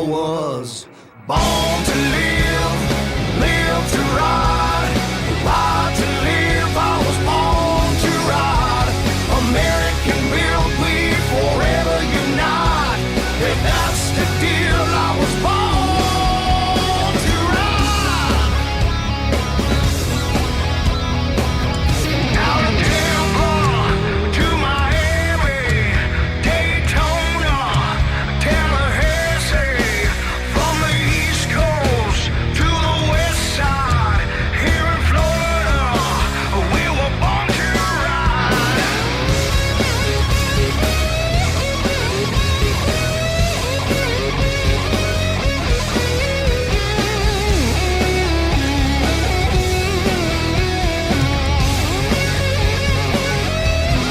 I was born to live, live to ride, ride to live. I was born to ride. American built, we forever unite. If that's the deal, I was born to ride. Out of Tampa to Miami, Daytona, Tallahassee, from the East Coast to the West Side, here in Florida, we were born to ride.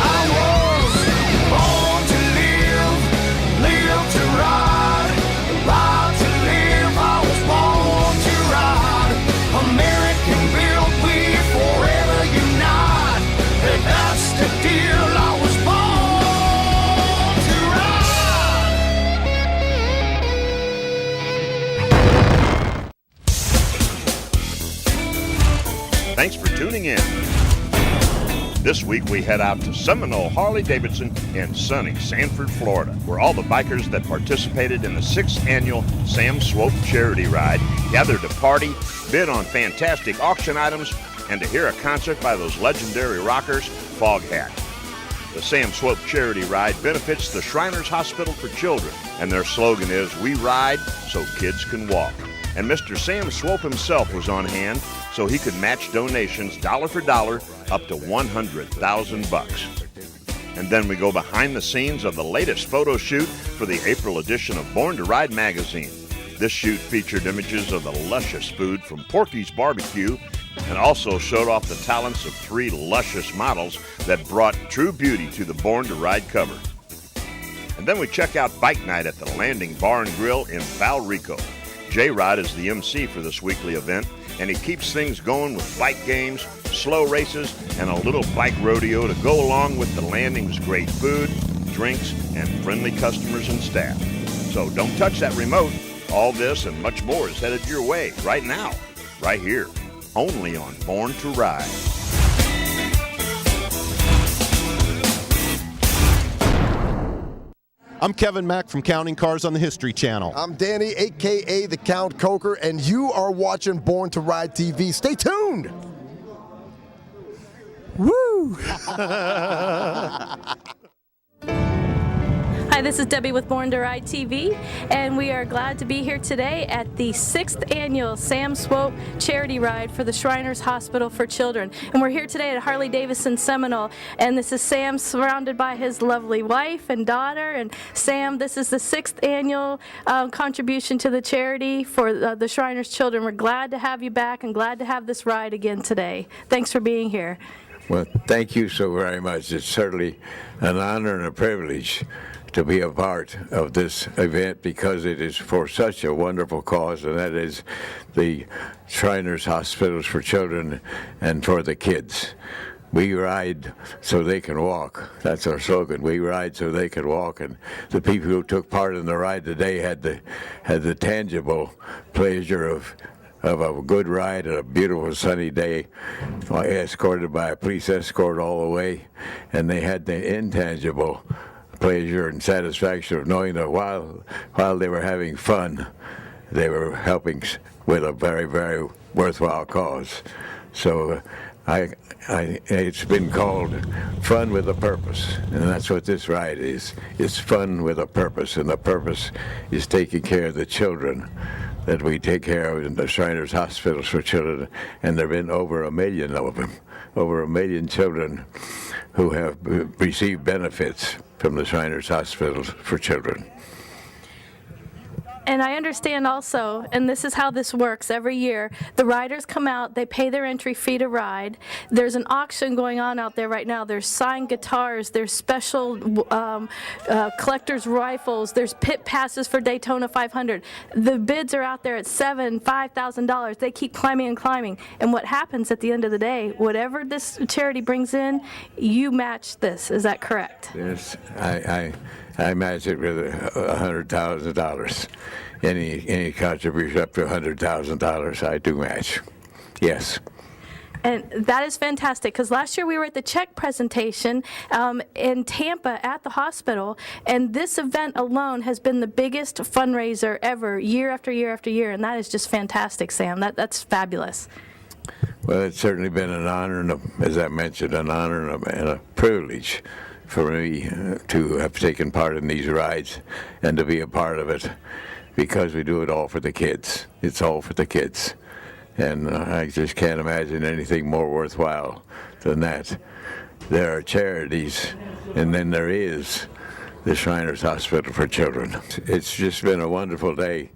I was born to live, live to ride, ride to live. I was born to ride. American built, we forever unite. If that's the deal, I was born to ride. Thanks for tuning in. This week we head out to Seminole Harley-Davidson in sunny Sanford, Florida, where all the bikers that participated in the 6th annual Sam Swope Charity Ride gathered to party, bid on fantastic auction items, and to hear a concert by those legendary rockers, Foghat. The Sam Swope Charity Ride benefits the Shriners Hospital for Children, and their slogan is, "We ride so kids can walk." And Mr. Sam Swope himself was on hand so he could match donations dollar for dollar up to $100,000. And then we go behind the scenes of the latest photo shoot for the April edition of Born to Ride magazine. This shoot featured images of the luscious food from Porky's Barbecue and also showed off the talents of 3 luscious models that brought true beauty to the Born to Ride cover. And then we check out Bike Night at the Landing Bar and Grill in Valrico. J-Rod is the MC for this weekly event, and he keeps things going with bike games, slow races, and a little bike rodeo to go along with the landing's great food, drinks, and friendly customers and staff. So don't touch that remote. All this and much more is headed your way right now, right here, only on Born to Ride. I'm Kevin Mack from Counting Cars on the History Channel. I'm Danny, a.k.a. the Count Coker, and you are watching Born to Ride TV. Stay tuned! Woo! Hi, this is Debbie with Born to Ride TV, and we are glad to be here today at the 6th annual Sam Swope Charity Ride for the Shriners Hospital for Children. And we're here today at Harley-Davidson Seminole, and this is Sam surrounded by his lovely wife and daughter. And Sam, this is the 6th annual contribution to the charity for the Shriners Children. We're glad to have you back and glad to have this ride again today. Thanks for being here. Well, thank you so very much. It's certainly an honor and a privilege to be a part of this event because it is for such a wonderful cause, and that is the Shriners Hospitals for Children and for the kids. We ride so they can walk. That's our slogan. We ride so they can walk. And the people who took part in the ride today had the tangible pleasure of a good ride and a beautiful sunny day, escorted by a police escort all the way, and they had the intangible pleasure and satisfaction of knowing that while they were having fun, they were helping with a very, very worthwhile cause. So it's been called fun with a purpose, and that's what this ride is. It's fun with a purpose, and the purpose is taking care of the children that we take care of in the Shriners Hospitals for Children, and there have been over 1 million of them, over 1 million children who have received benefits from the Shriners Hospitals for Children. And I understand also, and this is how this works every year, the riders come out, they pay their entry fee to ride. There's an auction going on out there right now. There's signed guitars, there's special collector's rifles, there's pit passes for Daytona 500. The bids are out there at $7,000, $5,000. They keep climbing and climbing. And what happens at the end of the day, whatever this charity brings in, you match this. Is that correct? Yes, I match it with $100,000. Any contribution up to $100,000, I do match. Yes. And that is fantastic, because last year we were at the check presentation in Tampa at the hospital, and this event alone has been the biggest fundraiser ever, year after year after year, and that is just fantastic, Sam. That's fabulous. Well, it's certainly been an honor, and as I mentioned, an honor and a privilege for me to have taken part in these rides and to be a part of it, because we do it all for the kids. It's all for the kids. And I just can't imagine anything more worthwhile than that. There are charities, and then there is the Shriners Hospital for Children. It's just been a wonderful day.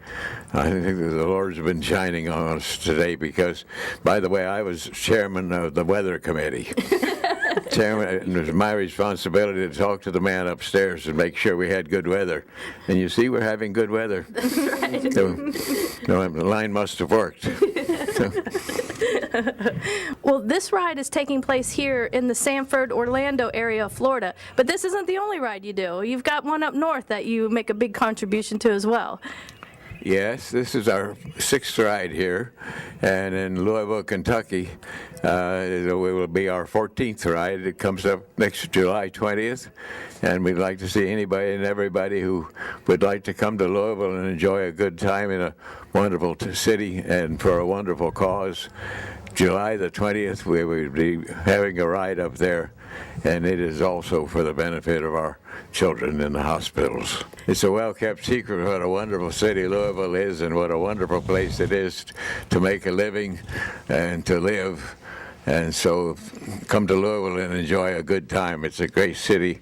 I think the Lord's been shining on us today because, by the way, I was chairman of the weather committee. Chairman, it was my responsibility to talk to the man upstairs and make sure we had good weather. And you see, we're having good weather. Right. So, the line must have worked. Well, this ride is taking place here in the Sanford, Orlando area of Florida, but this isn't the only ride you do. You've got one up north that you make a big contribution to as well. Yes, this is our 6th ride here, and in Louisville, Kentucky, it will be our 14th ride. It comes up next July 20th, and we'd like to see anybody and everybody who would like to come to Louisville and enjoy a good time in a wonderful city and for a wonderful cause. July the 20th, we will be having a ride up there, and it is also for the benefit of our children in the hospitals. It's a well-kept secret what a wonderful city Louisville is and what a wonderful place it is to make a living and to live. And so come to Louisville and enjoy a good time. It's a great city,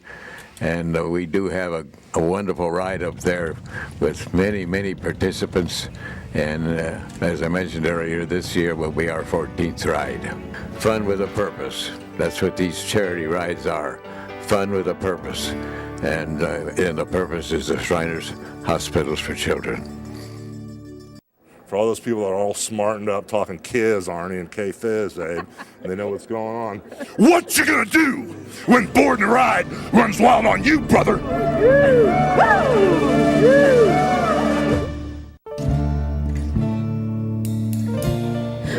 and we do have a wonderful ride up there with many, many participants. And as I mentioned earlier, this year will be our 14th ride. Fun with a purpose. That's what these charity rides are. Fun with a purpose. And the purpose is the Shriners Hospitals for Children. For all those people that are all smartened up talking Kiz, Arnie, and K-Fizz, and they know what's going on. What you gonna do when Board and Ride runs wild on you, brother?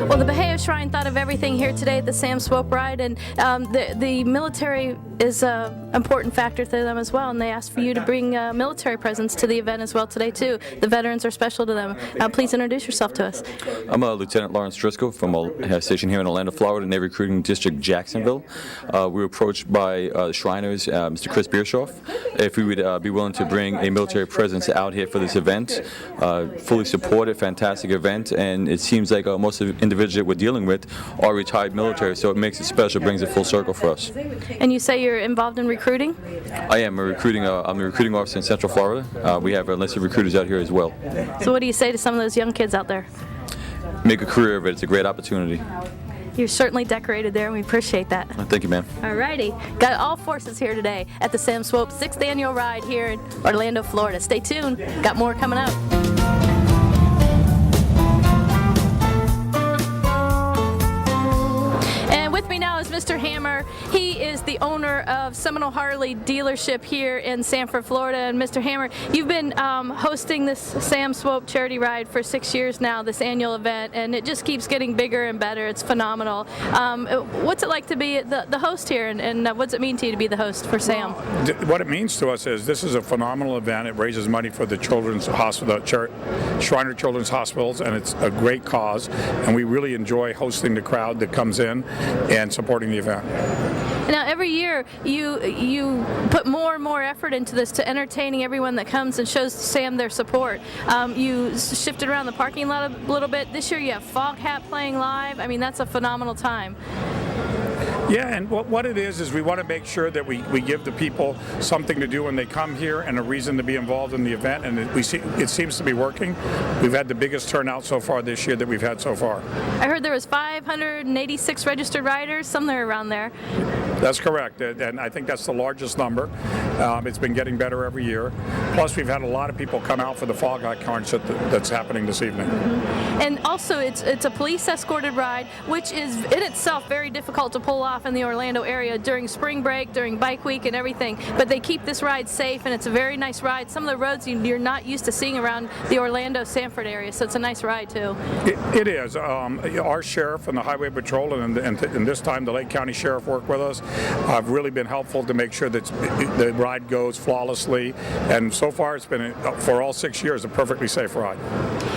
Well, the Bahia Shrine thought of everything here today at the Sam Swope Ride, and the military is an important factor to them as well, and they asked for you to bring military presence to the event as well today, too. The veterans are special to them. Please introduce yourself to us. I'm Lieutenant Lawrence Driscoll from a station here in Orlando, Florida, Navy Recruiting District, Jacksonville. We were approached by the Shriners, Mr. Chris Biershoff, if we would be willing to bring a military presence out here for this event. Fully supported, fantastic event, and it seems like most of the individuals that we're dealing with are retired military, so it makes it special, brings it full circle for us. And you say you're involved in recruiting? I am. I'm a recruiting officer in Central Florida. We have enlisted recruiters out here as well. So what do you say to some of those young kids out there? Make a career of it. It's a great opportunity. You're certainly decorated there, and we appreciate that. Thank you, ma'am. All righty. Got all forces here today at the Sam Swope 6th Annual Ride here in Orlando, Florida. Stay tuned. Got more coming up. With me now is Mr. Hammer. He is the owner of Seminole Harley dealership here in Sanford, Florida. And Mr. Hammer, you've been hosting this Sam Swope Charity Ride for 6 years now, this annual event, and it just keeps getting bigger and better. It's phenomenal. What's it like to be the host here, and what does it mean to you to be the host for Sam? What it means to us is this is a phenomenal event. It raises money for the Children's Hospital, Shriner Children's Hospitals, and it's a great cause. And we really enjoy hosting the crowd that comes in and supporting the event. Now, every year you put more and more effort into this to entertaining everyone that comes and shows Sam their support. You shifted around the parking lot a little bit. This year you have Fog Hat playing live. I mean, that's a phenomenal time. Yeah, and what it is we want to make sure that we give the people something to do when they come here and a reason to be involved in the event, and it seems to be working. We've had the biggest turnout so far this year that we've had so far. I heard there was 586 registered riders, somewhere around there. That's correct, and I think that's the largest number. It's been getting better every year. Plus, we've had a lot of people come out for the Fog Eye concert that's happening this evening. And also, it's a police escorted ride, which is in itself very difficult to pull off in the Orlando area during spring break, during bike week and everything. But they keep this ride safe, and it's a very nice ride. Some of the roads you're not used to seeing around the Orlando, Sanford area, so it's a nice ride too. It is. Our sheriff and the Highway Patrol and this time the Lake County Sheriff work with us. Have really been helpful to make sure that the ride goes flawlessly, and so far it's been, for all 6 years, a perfectly safe ride.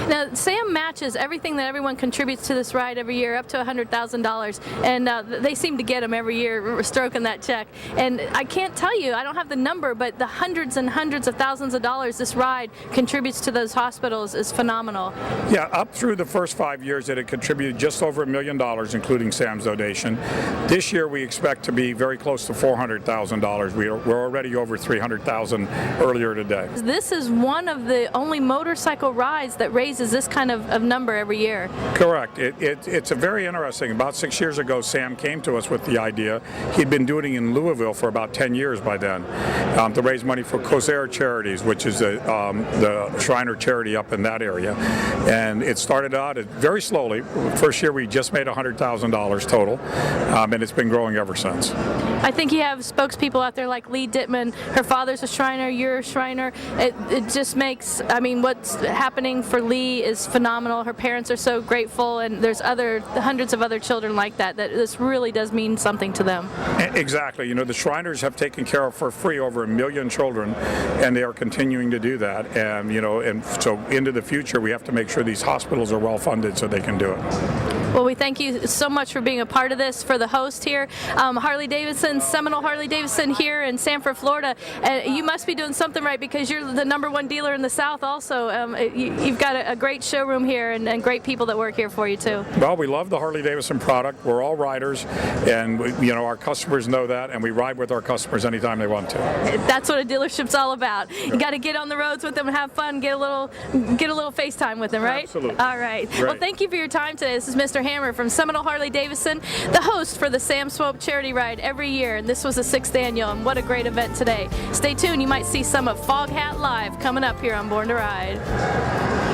Now, Sam matches everything that everyone contributes to this ride every year, up to $100,000, and they seem to get them every year, stroking that check. And I can't tell you, I don't have the number, but the hundreds and hundreds of thousands of dollars this ride contributes to those hospitals is phenomenal. Yeah, up through the first 5 years it had contributed just over $1 million, including Sam's donation. This year we expect to be very close to $400,000. We're already over $300,000 earlier today. This is one of the only motorcycle rides that raises this kind of number every year. Correct. It's a very interesting. About 6 years ago, Sam came to us with the idea. He'd been doing it in Louisville for about 10 years by then, to raise money for Swope Charities, which is the Shriner charity up in that area. And it started out very slowly. First year we just made $100,000 total, and it's been growing ever since. I think you have spokespeople out there like Lee Dittman. Her father's a Shriner, you're a Shriner. It just makes, I mean, what's happening for Lee is phenomenal. Her parents are so grateful, and there's hundreds of other children like that this really does mean something to them. Exactly. You know, the Shriners have taken care of for free over 1 million children, and they are continuing to do that. And, you know, and so into the future, we have to make sure these hospitals are well funded so they can do it. Well, we thank you so much for being a part of this, for the host here. Harley Davidson, Seminole Harley Davidson here in Sanford, Florida. You must be doing something right because you're the #1 dealer in the South also. You've got a great showroom here and great people that work here for you too. Well, we love the Harley Davidson product. We're all riders, and our customers know that, and we ride with our customers anytime they want to. That's what a dealership's all about. You got to get on the roads with them and have fun, get a little FaceTime with them, right? Absolutely. All right. Great. Well, thank you for your time today. This is Mr. Hammer from Seminole Harley Davidson, the host for the Sam Swope Charity Ride every year, and this was the 6th annual, and what a great event today. Stay tuned, you might see some of Fog Hat Live coming up here on Born to Ride.